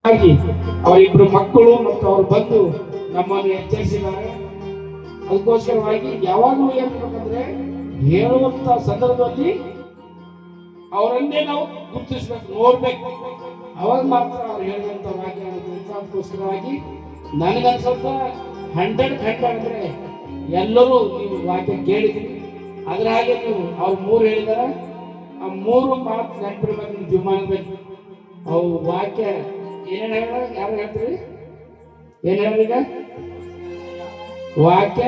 ಅವರಿಬ್ಬರು ಮಕ್ಕಳು ಮತ್ತು ಅವರು ಬಂದು ನಮ್ಮನ್ನು ಎಚ್ಚರಿಸಿದ್ದಾರೆ. ಅದಕ್ಕೋಸ್ಕರವಾಗಿ ಯಾವಾಗಲೂ ಏನ್ ಮಾಡ್ಬೇಕಂದ್ರೆ ಹೇಳುವಂತ ಸಂದರ್ಭದಲ್ಲಿ ಅವರನ್ನೇ ನಾವು ಗುರುತಿಸ್ಬೇಕು, ನೋಡ್ಬೇಕು. ಅವಾಗ ಮಾತ್ರ ಅವ್ರು ಹೇಳಿದಂತ ವಾಕ್ಯ. ಅದಕ್ಕೋಸ್ಕರವಾಗಿ ನನಗನ್ಸತ್ತ 100 ಅಂದ್ರೆ ಎಲ್ಲರೂ ನೀವು ವಾಕ್ಯ ಕೇಳಿದ್ರಿ. ಅದ್ರ ಹಾಗೆ ನೀವು ಅವ್ರು 3 ಹೇಳಿದಾರ, ಆ 3 ಮಾತು ನೆನಪಿರ್ಬೇಕು ನಿಮ್ಮ ಜೀವಮಾನದಲ್ಲಿ. ಅವು ವಾಕ್ಯ ಏನೇನು ಹೇಳ, ಯಾರು ಹೇಳ್ತೀರಿ? ಏನ್ ಹೇಳಿಗ? ವಾಕ್ಯ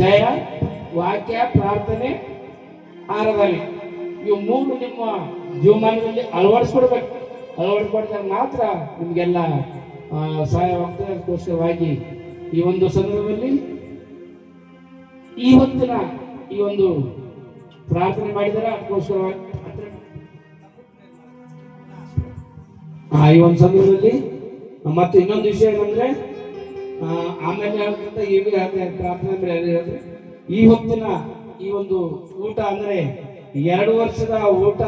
ಜಯ, ವಾಕ್ಯ, ಪ್ರಾರ್ಥನೆ, ಆರಾಧನೆ. ಇವು 3 ನಿಮ್ಮ ಜೀವಮಾನದಲ್ಲಿ ಅಳವಡಿಸ್ಕೊಡ್ಬೇಕು. ಅಳವಡಿಸ್ಕೊಡ್ತಾರೆ ಮಾತ್ರ ನಿಮ್ಗೆಲ್ಲ ಸಹಾಯವಾಗ್ತದೆ. ಅದಕ್ಕೋಸ್ಕರವಾಗಿ ಈ ಒಂದು ಸಂದರ್ಭದಲ್ಲಿ ಇವತ್ತಿನ ಈ ಒಂದು ಪ್ರಾರ್ಥನೆ ಮಾಡಿದರೆ ಅದಕ್ಕೋಸ್ಕರವಾಗಿ ಈ ಒಂದು ಸಂದರ್ಭದಲ್ಲಿ ಮತ್ತೆ ಇನ್ನೊಂದು ವಿಷಯ ಏನಂದ್ರೆ ಆಮೇಲೆ ಹೇಳ್ತಂತ ಈಗ ಪ್ರಾರ್ಥನೆ ಹೇಳಿದ್ರೆ ಈ ಹೊತ್ತಿನ ಈ ಒಂದು ಊಟ ಅಂದ್ರೆ 2 ವರ್ಷದ ಊಟ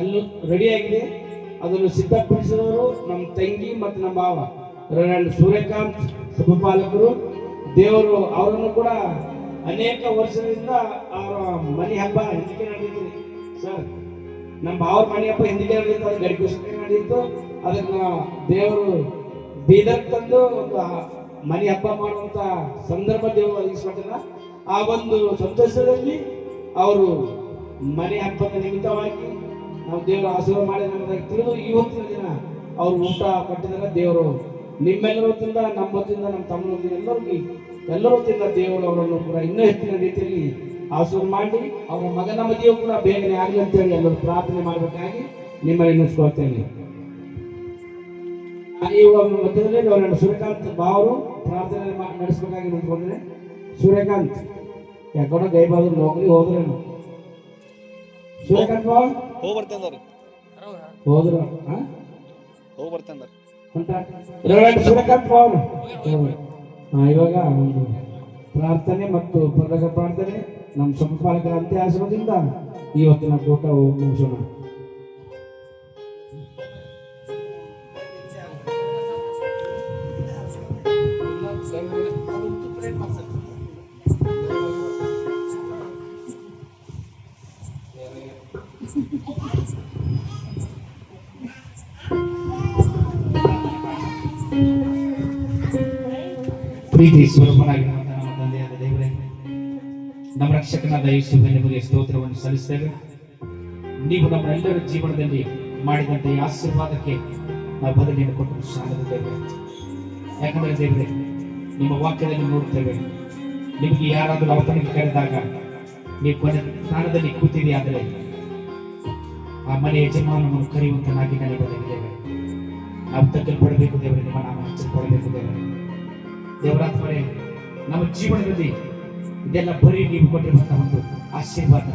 ಎಲ್ಲ ರೆಡಿ ಆಗಿದೆ. ಅದನ್ನು ಸಿದ್ಧಪಡಿಸಿದವರು ನಮ್ಮ ತಂಗಿ ಮತ್ತು ನಮ್ಮ ಭಾವ ಸೂರ್ಯಕಾಂತ್ ಸಭಾಪಾಲಕರು. ದೇವರು ಅವರನ್ನು ಕೂಡ ಅನೇಕ ವರ್ಷದಿಂದ ಅವರ ಮನೆ ಹಬ್ಬ ಹಿಂದಿಗೆ ನಡೆದಿತ್ತು ಸರ್. ನಮ್ಮ ಭಾವರ ಮನೆ ಹಬ್ಬ ಹಿಂದಿಗೆ ನಡೆದಿತ್ತು, ಅದು ಗಡಿಕೋಸ್ಕರ ನಡೆದಿತ್ತು. ಅದನ್ನ ದೇವರು ಬೀದರ್ ತಂದು ಒಂದು ಮನೆ ಹಬ್ಬ ಮಾಡುವಂತ ಸಂದರ್ಭ ದೇವರು ಒದಗಿಸಿಕೊಟ್ಟಿಲ್ಲ. ಆ ಒಂದು ಸಂತೋಷದಲ್ಲಿ ಅವರು ಮನೆ ಹಬ್ಬದ ನಿಮಿತ್ತವಾಗಿ ನಾವು ದೇವರು ಆಶೀರ್ವಾದ ಮಾಡಿ ನಮ್ಮದಾಗಿ ತಿಳಿದು ಇವತ್ತಿನ ದಿನ ಅವರು ಊಟ ಕೊಟ್ಟಿದ್ದಾರೆ. ದೇವರು ನಿಮ್ಮೆಲ್ಲರ ಹೊತ್ತಿಂದ, ನಮ್ಮ ಹೊತ್ತಿಂದ, ನಮ್ಮ ತಮ್ಮ ಹೊತ್ತಿಂದ ಎಲ್ಲರ ಹೊತ್ತಿಂದ ದೇವರು ಅವರನ್ನು ಕೂಡ ಇನ್ನೂ ಹೆಚ್ಚಿನ ರೀತಿಯಲ್ಲಿ ಆಶೀರ್ವಾದ ಮಾಡಿ ಅವರ ಮಗನ ಮದುವೆಯೂ ಕೂಡ ಬೇಗನೆ ಆಗಲಿ ಅಂತೇಳಿ ಎಲ್ಲರೂ ಪ್ರಾರ್ಥನೆ ಮಾಡಬೇಕಾಗಿ ನಿಮ್ಮಲ್ಲಿ ನೆನೆಸ್ಕೊಳ್ತೇನೆ. ಈ ಮಧ್ಯದಲ್ಲಿ ಅವರನ್ನು ಸೂರ್ಯಕಾಂತ್ ಭಾವರು ಪ್ರಾರ್ಥನೆ ನಡೆಸಬೇಕಾಗಿ ನಿಂತ್ಕೊಂಡ್ರೆ, ಸೂರ್ಯಕಾಂತ್ ಯಾಕಂದ್ರೆ ಗೈಬಾದ್ರು ನೌಕರಿ ಹೋದ್ರೇನು? ಸೂರ್ಯಕಾಂತ್ ಬಾವ್ ಹೋದ್ರು ಸೂರ್ಯಕಾಂತ್ ಬಾವ್ ಇವಾಗ ಒಂದು ಪ್ರಾರ್ಥನೆ ಮತ್ತು ಪದಕ ಪ್ರಾರ್ಥನೆ ನಮ್ಮ ಸಂಪಾದಕರ ಅಂತ್ಯ ಆಶ್ರಮದಿಂದ ಇವತ್ತಿನ ಕೂಟ ಮುಗಿಸೋಣ. ಪ್ರೀತಿ ಸ್ವರೂಪನಾಗಿರುವಂತ ನಮ್ಮ ತಂದೆಯಾದ ದೇವರೇ, ನಮ್ಮ ರಕ್ಷಕನಾದ ಯೇಸುವೆ, ನಿಮಗೆ ಸ್ತೋತ್ರವನ್ನು ಸಲ್ಲಿಸ್ತೇವೆ. ನೀವು ನಮ್ಮೆಲ್ಲರ ಜೀವನದಲ್ಲಿ ಮಾಡಿದಂತೆ ಈ ಆಶೀರ್ವಾದಕ್ಕೆ ನಾವು ಬದಲಿಯನ್ನು ಕೊಟ್ಟು ಸಾಲದ ದೇವರೇ. ಯಾಕಂದರೆ ದೇವರೇ, ನಿಮ್ಮ ವಾಕ್ಯದಲ್ಲಿ ನೋಡುತ್ತೇವೆ, ನಿಮಗೆ ಯಾರಾದರೂ ಔತಣಕ್ಕೆ ಕರೆದಾಗ ನೀವು ಕೊನೆ ಸ್ಥಾನದಲ್ಲಿ ಕೂತಿದೆಯಾದರೆ ಆ ಮನೆ ಯಜಮಾನನನ್ನು ಕರೆಯುವಂತನಾಗಿ ನನಗೆ ಬದಲಿದ್ದೇವೆ. ನಾವು ತಗ್ಗಲ್ಪಡಬೇಕು ದೇವರೇ, ನಿಮ್ಮ ನಾಮ ಹಚ್ಚಲ್ಪಡಬೇಕು ದೇವರೇ. ದೇವರಾತ್ಮರೇ, ನಮ್ಮ ಜೀವನದಲ್ಲಿ ಇದೆಲ್ಲ ಬರೀ ನೀವು ಕೊಟ್ಟಿರುವಂತಹ ಒಂದು ಆಶೀರ್ವಾದ,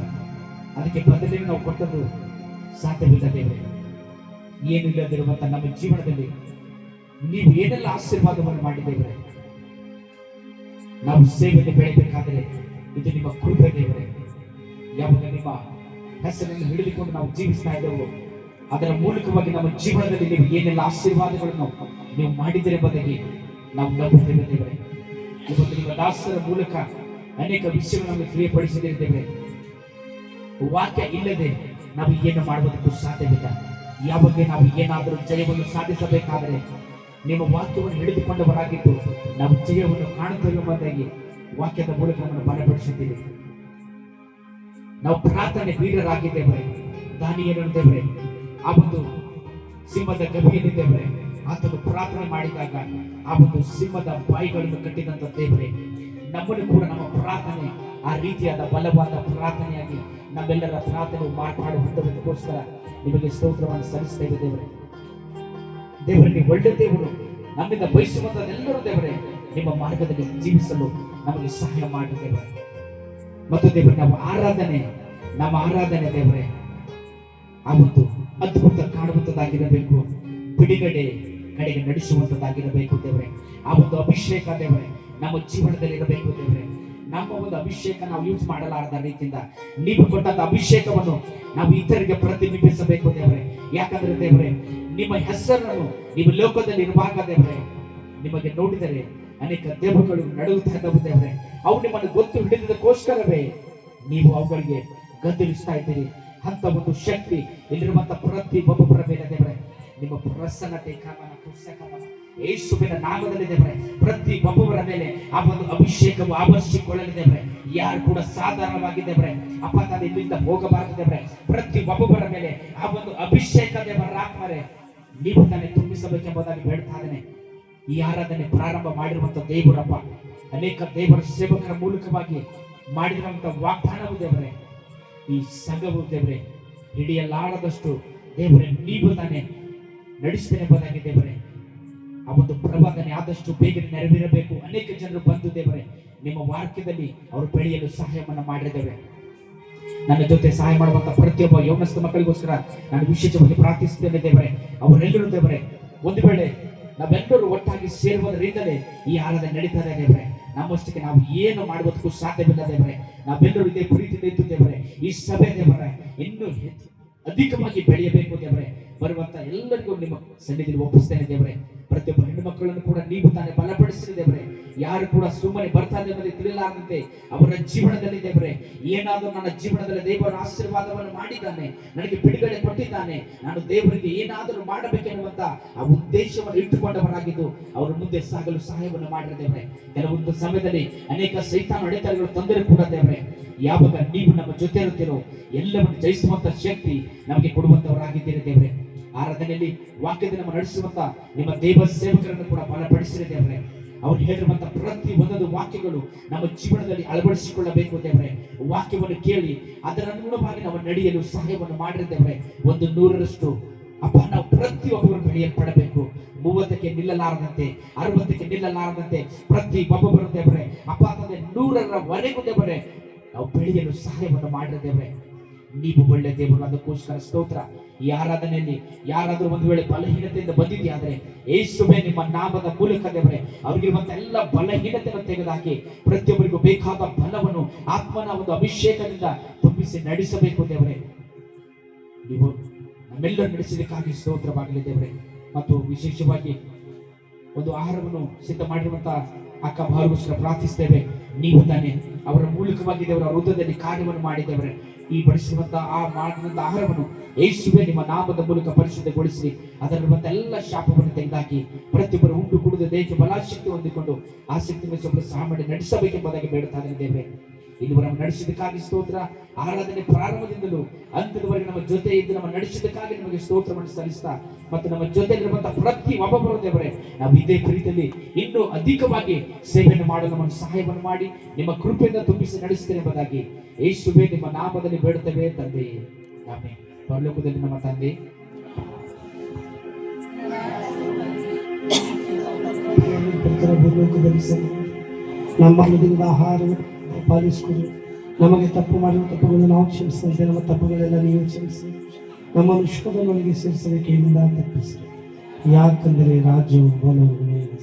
ಅದಕ್ಕೆ ಬದಲಿಗೆ ನಾವು ಕೊಟ್ಟದ್ದು ಸಾಧ್ಯವಿಲ್ಲ ದೇವರೇ. ಏನಿಲ್ಲದಿರುವಂತಹ ನಮ್ಮ ಜೀವನದಲ್ಲಿ ನೀವು ಏನೆಲ್ಲ ಆಶೀರ್ವಾದವನ್ನು ಮಾಡಿದ್ದೇವೆ. ನಾವು ಸೇವೆಯಲ್ಲಿ ಬೆಳೆಯಬೇಕಾದರೆ ಇದು ನಿಮ್ಮ ಕೃಪೆ ದೇವರೇ. ಯಾವಾಗ ನಿಮ್ಮ ಹೆಸರನ್ನು ಹಿಡಿದುಕೊಂಡು ನಾವು ಜೀವಿಸ್ತಾ ಇದ್ದೇವೆ, ಅದರ ಮೂಲಕವಾಗಿ ನಮ್ಮ ಜೀವನದಲ್ಲಿ ನೀವು ಏನೆಲ್ಲ ಆಶೀರ್ವಾದಗಳನ್ನು ನೀವು ಮಾಡಿದರೆ ಎಂಬುದಾಗಿ ನಾವು ನಂಬುತ್ತೇವೆ ದೇವರೇ. ಇವತ್ತು ನಿಮ್ಮ ದಾಸರ ಮೂಲಕ ಅನೇಕ ವಿಷಯಗಳನ್ನು ನಮಗೆ ತಿಳಿಯಪಡಿಸಿದ್ದೇವೆ. ವಾಕ್ಯ ಇಲ್ಲದೆ ನಾವು ಏನು ಮಾಡುವುದಕ್ಕೂ ಸಾಧ್ಯವಿಲ್ಲ. ಯಾವಾಗ ನಾವು ಏನಾದರೂ ಜಯವನ್ನು ಸಾಧಿಸಬೇಕಾದರೆ ನಿಮ್ಮ ವಾಕ್ಯವನ್ನು ಹಿಡಿದುಕೊಂಡವರಾಗಿದ್ದು ನಾವು ಜಯವನ್ನು ಕಾಣುತ್ತೇವೆ ಎಂಬುದಾಗಿ ವಾಕ್ಯದ ಮೂಲಕ ನಮ್ಮನ್ನು ಬಲಪಡಿಸಿದ್ದೇವೆ. ನಾವು ಪ್ರಾರ್ಥನೆ ಬೀರರಾಗಿದ್ದೇವೆ. ದಾನಿಯೇಲನು ದೇವರೇ, ಆ ಒಂದು ಸಿಂಹದ ಗವಿಯಲ್ಲಿದ್ದೇವೆ, ಆತನು ಪ್ರಾರ್ಥನೆ ಮಾಡಿದಾಗ ಆ ಒಂದು ಸಿಂಹದ ಬಾಯಿಗಳನ್ನು ಕಟ್ಟಿದಂತ ದೇವರೇ, ನಮ್ಮನ್ನು ಕೂಡ ನಮ್ಮ ಪ್ರಾರ್ಥನೆ ಆ ರೀತಿಯಾದ ಬಲವಾದ ಪ್ರಾರ್ಥನೆಯಾಗಿ ನಮ್ಮೆಲ್ಲರ ಪ್ರಾರ್ಥನೆ ಮಾಡುವುದಕ್ಕೋಸ್ಕರ ನಿಮಗೆ ಸ್ತೋತ್ರವನ್ನು ಸಲ್ಲಿಸ್ತೇವೆ ದೇವರೇ. ದೇವರೇ, ನೀವು ಒಳ್ಳೆ ದೇವರು, ನಮ್ಮಿಂದ ಬಯಸುವಂತದೆಲ್ಲರೂ ದೇವರೇ ನಿಮ್ಮ ಮಾರ್ಗದಲ್ಲಿ ಜೀವಿಸಲು ನಮಗೆ ಸಹಾಯ ಮಾಡಿದ್ದೇವೆ. ಮತ್ತು ದೇವರೇ, ನಮ್ಮ ಆರಾಧನೆ ದೇವರೇ ಆ ಒಂದು ಅದ್ಭುತ ಕಾಣುವಂತದ್ದಾಗಿರಬೇಕು, ಬಿಡುಗಡೆ ಕಡೆಗೆ ನಡೆಸುವಂತದ್ದಾಗಿರಬೇಕು ದೇವರೇ. ಆ ಒಂದು ಅಭಿಷೇಕ ದೇವರೇ ನಮ್ಮ ಜೀವನದಲ್ಲಿ ಇರಬೇಕು ದೇವರೇ. ನಮ್ಮ ಒಂದು ಅಭಿಷೇಕ ನಾವು ಯೂಸ್ ಮಾಡಲಾರದ ರೀತಿಯಿಂದ ನೀವು ಕೊಟ್ಟಂತ ಅಭಿಷೇಕವನ್ನು ನಾವು ಇತರಿಗೆ ಪ್ರತಿಬಿಂಬಿಸಬೇಕು ದೇವರೇ. ಯಾಕಂದ್ರೆ ದೇವರೇ, ನಿಮ್ಮ ಹೆಸರನ್ನು ನೀವು ಲೋಕದಲ್ಲಿ ಇರುವಾಗ ದೇವರೇ, ನಿಮಗೆ ನೋಡಿದರೆ ಅನೇಕ ದೇವಗಳು ನಡುಗುತ್ತಾ ಇದ್ದವು ದೇವರೇ. ಅವು ನಿಮ್ಮನ್ನು ಗೊತ್ತು ಹಿಡಿದಕ್ಕೋಸ್ಕರವೇ ನೀವು ಅವುಗಳಿಗೆ ಗದ್ದರಿಸ್ತಾ ಇದ್ದೀರಿ. ಅಂತ ಒಂದು ಶಕ್ತಿ ಇಲ್ಲಿರುವಂತ ಪ್ರತಿ ಒಬ್ಬೊಬ್ಬರ ಮೇಲೆ ದೇವರೇ, ನಿಮ್ಮ ಪ್ರಸನ್ನತೆ ಕಾಮನ ಪುಸ್ತಕವನ್ನು ಯೇಸುವಿನ ನಾಮದಲ್ಲಿ ದೇವರೇ, ಪ್ರತಿ ಒಬ್ಬೊಬ್ಬರ ಮೇಲೆ ಆ ಒಂದು ಅಭಿಷೇಕವು ಆವರಿಸಿಕೊಳ್ಳಲಿ ದೇವರೇ. ಯಾರು ಕೂಡ ಸಾಧಾರಣವಾಗಿ ದೇವರೇ ಅಪ್ಪ ತಾನು ಇಲ್ಲಿಂದ ಹೋಗಬಾರದು ದೇವರೇ. ಪ್ರತಿ ಒಬ್ಬೊಬ್ಬರ ಮೇಲೆ ಆ ಒಂದು ಅಭಿಷೇಕ ದೇವರ ಆತ್ಮರೇ ನೀವು ತಾನೇ ತುಂಬಿಸಬೇಕೆಂಬುದಾಗಿ ಬೇಡ್ತಾ ಇದ್ದೇನೆ. ಈ ಆರಾಧನೆ ಪ್ರಾರಂಭ ಮಾಡಿರುವಂತ ದೇವರಪ್ಪ, ಅನೇಕ ದೇವರ ಸೇವಕರ ಮೂಲಕವಾಗಿ ಮಾಡಿರುವಂತ ವಾಗ್ದಾನವು ದೇವರೇ, ಈ ಸಂಘವು ದೇವರೇ ಹಿಡಿಯಲಾರದಷ್ಟು ದೇವರೇ ನೀವು ತಾನೇ ನಡೆಸ್ತೇನೆ ಎಂಬುದಾಗಿ ದೇವರೇ, ಆ ಒಂದು ಪ್ರವಾದನೆ ಆದಷ್ಟು ಬೇಗನೆ ನೆರವೇರಬೇಕು. ಅನೇಕ ಜನರು ಬಂದು ದೇವರೇ ನಿಮ್ಮ ವಾಕ್ಯದಲ್ಲಿ ಅವರು ಬೆಳೆಯಲು ಸಹಾಯವನ್ನು ಮಾಡಿದ್ದೇವೆ. ನನ್ನ ಜೊತೆ ಸಹಾಯ ಮಾಡುವಂತ ಪ್ರತಿಯೊಬ್ಬ ಯೌವನಸ್ಥ ಮಕ್ಕಳಿಗೋಸ್ಕರ ನಾನು ವಿಶೇಷವಾಗಿ ಪ್ರಾರ್ಥಿಸುತ್ತೇನೆ ದೇವರೇ. ಅವರೆಲ್ಲರೂ ದೇವರೇ, ಒಂದು ವೇಳೆ ನಾವೆಲ್ಲರೂ ಒಟ್ಟಾಗಿ ಸೇರುವುದರಿಂದಲೇ ಈ ಆರಾಧನೆ ನಡೀತಾ ಇದೆ ದೇವರೇ. ನಮ್ಮಷ್ಟಕ್ಕೆ ನಾವು ಏನು ಮಾಡುವುದಕ್ಕೂ ಸಾಧ್ಯವಿಲ್ಲ ದೇವರೇ. ನಾವೆಲ್ಲರೂ ಇದೇ ಪ್ರೀತಿಯಿಂದ ಇದ್ದು ದೇವರೇ, ಈ ಸಭೆ ದೇವರೇ ಇನ್ನೂ ಅಧಿಕವಾಗಿ ಬೆಳೆಯಬೇಕು ದೇವರೇ. ಬರುವಂತ ಎಲ್ಲರಿಗೂ ನಿಮ್ಮ ಸನ್ನಿಧಿಯಲ್ಲಿ ಒಪ್ಪಿಸ್ತೇನೆ ದೇವರೇ. ಪ್ರತಿಯೊಬ್ಬ ಹೆಣ್ಣು ಮಕ್ಕಳನ್ನು ಕೂಡ ನೀವು ತಾನೇ ಬಲಪಡಿಸಿದ ದೇವರೇ. ಯಾರು ಕೂಡ ಸುಮ್ಮನೆ ಬರ್ತಾ ದೇವರೇ ತಿಳಿಲಾರದಂತೆ ಅವರ ಜೀವನದಲ್ಲಿ ದೇವರೇ, ಏನಾದರೂ ನನ್ನ ಜೀವನದಲ್ಲಿ ದೇವರ ಆಶೀರ್ವಾದವನ್ನು ಮಾಡಿದ್ದಾನೆ, ನನಗೆ ಬಿಡುಗಡೆ ಕೊಟ್ಟಿದ್ದಾನೆ, ನಾನು ದೇವರಿಗೆ ಏನಾದರೂ ಮಾಡಬೇಕೆನ್ನುವಂತ ಆ ಉದ್ದೇಶವನ್ನು ಇಟ್ಟುಕೊಂಡವರಾಗಿದ್ದು ಅವರ ಮುಂದೆ ಸಾಗಲು ಸಹಾಯವನ್ನು ಮಾಡಿದ ದೇವರೇ. ಕೆಲವೊಂದು ಸಮಯದಲ್ಲಿ ಅನೇಕ ಸೈತಾನ ಅಡೆತಡೆಗಳು ತೊಂದರೆ ಕೂಡ ದೇವರೇ, ಯಾವಾಗ ನೀವು ನಮ್ಮ ಜೊತೆ ಇರುತ್ತೀರೋ ಎಲ್ಲವನ್ನು ಜಯಿಸುವಂತ ಶಕ್ತಿ ನಮಗೆ ಕೊಡುವಂತವರಾಗಿದ್ದೀರಿ ದೇವರೇ. ಆರಾಧನೆಯಲ್ಲಿ ವಾಕ್ಯದ ನಮ್ಮ ನಡೆಸುವಂತ ನಿಮ್ಮ ದೇವ ಸೇವಕರನ್ನು ಕೂಡ ಬಲಪಡಿಸಿದ ದೇವರೇ. ಅವ್ರು ಹೇಳಿರುವಂತ ಪ್ರತಿ ಒಂದೊಂದು ವಾಕ್ಯಗಳು ನಮ್ಮ ಜೀವನದಲ್ಲಿ ಅಳವಡಿಸಿಕೊಳ್ಳಬೇಕು ದೇವರೇ. ವಾಕ್ಯವನ್ನು ಕೇಳಿ ಅದರ ಅನುಗುಣವಾಗಿ ನಾವು ನಡೆಯಲು ಸಹಾಯವನ್ನು ಮಾಡಿದ್ದೇವೆ. 100ರಷ್ಟು ಅಪ್ಪ ನಾವು ಪ್ರತಿಯೊಬ್ಬರು ಬೆಳೆಯಲ್ಪಡಬೇಕು. 30ಕ್ಕೆ ನಿಲ್ಲಲಾರದಂತೆ, 60ಕ್ಕೆ ನಿಲ್ಲಲಾರದಂತೆ ಪ್ರತಿ ಒಬ್ಬೊಬ್ಬರು ದೇವರೇ ಅಪ್ಪ ತಂದೆ 100ರವರೆಗೂ ದೇವರೇ ನಾವು ಬೆಳೆಯಲು ಸಹಾಯವನ್ನು ಮಾಡಿದ್ದೇವೆ. ನೀವು ಒಳ್ಳೆ ದೇವರು, ಅದಕ್ಕೋಸ್ಕರ ಸ್ತೋತ್ರ. ಈ ಆರಾಧನೆಯಲ್ಲಿ ಯಾರಾದ್ರೂ ಒಂದು ವೇಳೆ ಬಲಹೀನತೆಯಿಂದ ಬಂದಿದೆಯಾದ್ರೆ ಯೇಸುವೇ ನಿಮ್ಮ ನಾಮದ ಮೂಲಕ ದೇವರೇ ಅವ್ರಿಗಿರುವಂತ ಎಲ್ಲ ಬಲಹೀನತೆಯನ್ನು ತೆಗೆದುಹಾಕಿ ಪ್ರತಿಯೊಬ್ಬರಿಗೂ ಬೇಕಾದ ಬಲವನ್ನು ಆತ್ಮನ ಒಂದು ಅಭಿಷೇಕದಿಂದ ತುಂಬಿಸಿ ನಡೆಸಬೇಕು ದೇವರೇ. ನೀವು ನಮ್ಮೆಲ್ಲರೂ ನಡೆಸಿದಕ್ಕಾಗಿ ಸ್ತೋತ್ರವಾಗಲಿ ದೇವರೇ. ಮತ್ತು ವಿಶೇಷವಾಗಿ ಒಂದು ಆಹಾರವನ್ನು ಸಿದ್ಧ ಮಾಡಿರುವಂತ ಅಕ್ಕ ಭಾರಗೋಸ್ಕರ ಪ್ರಾರ್ಥಿಸ್ತೇವೆ. ನೀವು ತಾನೇ ಅವರ ಮೂಲಕವಾಗಿ ದೇವರ ಹೃದಯದಲ್ಲಿ ಕಾರ್ಯವನ್ನು ಮಾಡಿದ್ದೇವೆ. ಈ ಬಡಿಸಿರುವಂತ ಆ ಮಾಡಿದಂತ ಆಹಾರವನ್ನು ಯೇಸುವೇ ನಿಮ್ಮ ನಾಮದ ಮೂಲಕ ಪರಿಶುದ್ಧಗೊಳಿಸಿ ಅದರಲ್ಲಿರುವಂತ ಎಲ್ಲ ಶಾಪವನ್ನು ತೆಗೆದುಹಾಕಿ ಪ್ರತಿಯೊಬ್ಬರು ಉಂಟು ಕುಡಿದು ದೇಹಕ್ಕೆ ಬಲಾಶಕ್ತಿ ಹೊಂದಿಕೊಂಡು ಆ ಶಕ್ತಿಯನ್ನು ಸ್ವಲ್ಪ ಸಹ ಮಾಡಿ ನಡೆಸಬೇಕೆಂಬುದಾಗಿ ಬೇಡುತ್ತಾ ದೇವರೇ. ಇದುವರೆ ನಮ್ಮ ನಡೆಸಿದಕ್ಕಾಗಿ ಸ್ತೋತ್ರ. ಆರಾಧನೆ ಪ್ರಾರಂಭದಿಂದಲೂ ಅಂತ್ಯದವರೆಗೆ ನಮ್ಮ ಜೊತೆ ಇದ್ದು ನಮ್ಮ ನಡೆಸಿದಕ್ಕಾಗಿ ನಮಗೆ ಸ್ತೋತ್ರವನ್ನು ಸಲ್ಲಿಸ್ತಾ ಮತ್ತು ನಮ್ಮ ಜೊತೆಯಲ್ಲಿರುವಂತಹ ಪ್ರತಿ ಒಬ್ಬೊಬ್ಬರು ದೇವರೇ ನಾವು ಇದೇ ಪ್ರೀತಿಯಲ್ಲಿ ಇನ್ನೂ ಅಧಿಕವಾಗಿ ಸೇವೆಯನ್ನು ಮಾಡಲು ನಮ್ಮನ್ನು ಸಹಾಯವನ್ನು ಮಾಡಿ ನಿಮ್ಮ ಕೃಪೆಯಿಂದ ತುಂಬಿಸಿ ನಡೆಸ್ತೇನೆ ಎಂಬುದಾಗಿ ಯೇಸುವೇ ನಿಮ್ಮ ನಾಮದಲ್ಲಿ ಬೇಡುತ್ತೇವೆ ತಂದೆ, ಆಮೆನ್. ಪರಲೋಕದಲ್ಲಿ ನಮ್ಮ ತಂದೆ, ನಮ್ಮ ಮನದಿಂದ ಆಹಾರವನ್ನು ಪಾಲಿಸಿಕೊಡಿ. ನಮಗೆ ತಪ್ಪು ಮಾಡಿದ ತಪ್ಪುಗಳನ್ನು ನಾವು ಕ್ಷಮಿಸಿದಂತೆ ನಮ್ಮ ತಪ್ಪುಗಳೆಲ್ಲ ನೀವು ಕ್ಷಮಿಸಿ ನಮ್ಮನ್ನು ಶೋಧನೆಗಳಿಗೆ ಸೇರಿಸಲಿಕ್ಕೆ ಏನಿಲ್ಲ ತಪ್ಪಿಸಿ. ಯಾಕಂದರೆ ರಾಜ್ಯವು ಬಲವು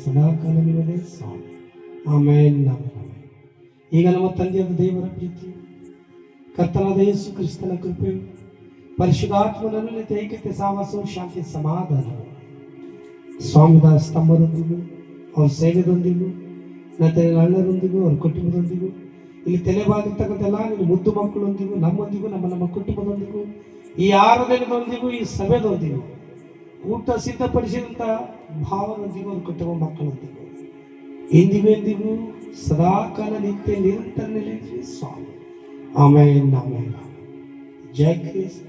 ಸದಾಕಾಲ ನಿಮ್ಮದೇ ಸ್ವಾಮಿ. ಆಮೇನ್. ಈಗ ನಮ್ಮ ತಂದೆಯಾದ ದೇವರ ಪ್ರೀತಿ, ಕರ್ತನಾದ ಯೇಸು ಕ್ರಿಸ್ತನ ಕೃಪೆಯು, ಪರಿಶುದ್ಧಾತ್ಮನಲ್ಲಿ ಐಕ್ಯತೆ, ಸಾವಾಸವು, ಶಾಂತಿ, ಸಮಾಧಾನ ಸ್ವಾಮಿದಾಸ್ ತಮ್ಮರೊಂದಿಗೂ ಅವ್ರ ಸೇವೆದೊಂದಿಗೂ ನನ್ನ ಅಣ್ಣರೊಂದಿಗೂ ಅವ್ರ ಕುಟುಂಬದೊಂದಿಗೂ ಇಲ್ಲಿ ತಲೆಬಾಗಿರ್ತಕ್ಕಂಥ ಎಲ್ಲ ನಿನ್ನ ಮುದ್ದು ಮಕ್ಕಳೊಂದಿಗೂ ನಮ್ಮೊಂದಿಗೂ ನಮ್ಮ ಕುಟುಂಬದೊಂದಿಗೂ ಈ ಆರಾಧನೆದೊಂದಿಗೂ ಈ ಸಭೆದೊಂದಿಗೂ ಊಟ ಸಿದ್ಧಪಡಿಸಿದಂಥ ಭಾವನೊಂದಿಗೂ ಅವ್ರ ಕುಟುಂಬ ಮಕ್ಕಳೊಂದಿಗೂ ಎಂದಿಗೂ ಎಂದಿಗೂ ಸದಾಕಾಲ ನಿತ್ಯ ನಿರಂತರ ನೆಲೆಯಲ್ಲಿ ಸ್ವಾಮಿ. ಆಮೇನ್. ಆಮೇನ್. ಜೈ ಕ್ರಿಸ್ತ.